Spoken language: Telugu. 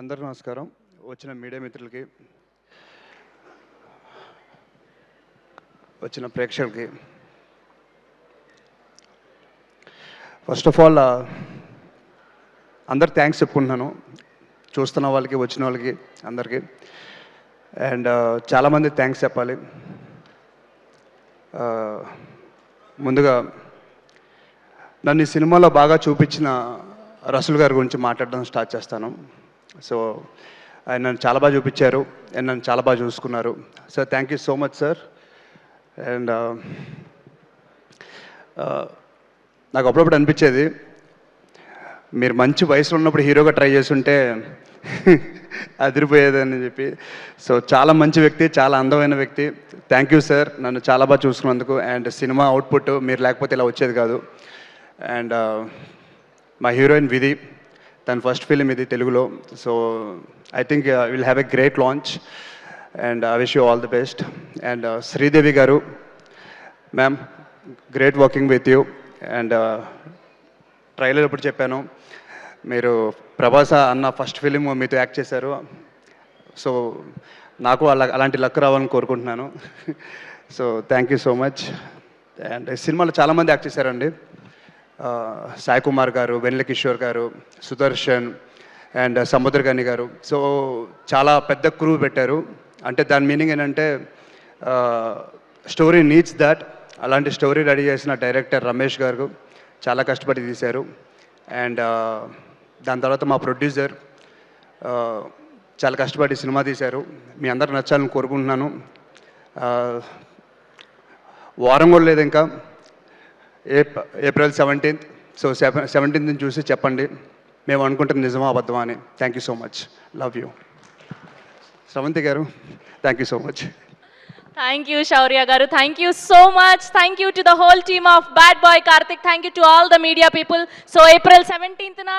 అందరూ నమస్కారం. వచ్చిన మీడియా మిత్రులకి, వచ్చిన ప్రేక్షకులకి ఫస్ట్ ఆఫ్ ఆల్ అందరు థ్యాంక్స్ చెప్పుకుంటున్నాను. చూస్తున్న వాళ్ళకి, వచ్చిన వాళ్ళకి అందరికీ. అండ్ చాలామంది థ్యాంక్స్ చెప్పాలి. ముందుగా నన్ను ఈ సినిమాలో బాగా చూపించిన రసూల్ గారి గురించి మాట్లాడడం స్టార్ట్ చేస్తాను. సో ఆయన నన్ను చాలా బాగా చూపించారు అండ్ నన్ను చాలా బాగా చూసుకున్నారు. So thank you so much sir. And నాకు అప్పుడప్పుడు అనిపించేది, మీరు మంచి వయసులో ఉన్నప్పుడు హీరోగా ట్రై చేస్తుంటే అదిరిపోయేదని చెప్పి. సో చాలా మంచి వ్యక్తి, చాలా అందమైన వ్యక్తి. థ్యాంక్ యూ సార్, నన్ను చాలా బాగా చూసుకున్నందుకు. అండ్ సినిమా అవుట్పుట్ మీరు లేకపోతే ఇలా వచ్చేది కాదు. అండ్ మా హీరోయిన్ విధి, తన ఫస్ట్ ఫిలిం ఇది తెలుగులో. So I think will have a great launch and I wish you all the best. And Sridevi garu, ma'am great working with you. And trailer ఎప్పుడు చెప్పాను, మీరు ప్రభాస్ అన్న ఫస్ట్ ఫిలిం మీతో యాక్ట్ చేశారు. సో నాకు అలాంటి లక్ రావాలని కోరుకుంటున్నాను. So thank you so much. And సినిమాలో చాలామంది యాక్ట్ చేశారండి. సాయి కుమార్ గారు, వెన్నెల కిషోర్ గారు, సుదర్శన్ అండ్ సముద్రగని గారు. సో చాలా పెద్ద క్రూ పెట్టారు. అంటే దాని మీనింగ్ ఏంటంటే స్టోరీ నీడ్స్ దట్. అలాంటి స్టోరీ రెడీ చేసిన డైరెక్టర్ రమేష్ గారు చాలా కష్టపడి తీశారు. అండ్ దాని తర్వాత మా ప్రొడ్యూసర్ చాలా కష్టపడి సినిమా తీశారు. మీ అందరు నచ్చాలని కోరుకుంటున్నాను. వారం కూడా లేదు ఇంకా, ఏప్రిల్ 17th. సో 17th చూసి చెప్పండి మేము అనుకుంటుంది నిజమా అబద్ధమా అని. Thank you so much, love you. Sravanthi garu, thank you so much. Thank you, Shaurya garu. Thank you so much. Thank you to the whole team of Bad Boy Karthik. Thank you to all the media people. So April 17th na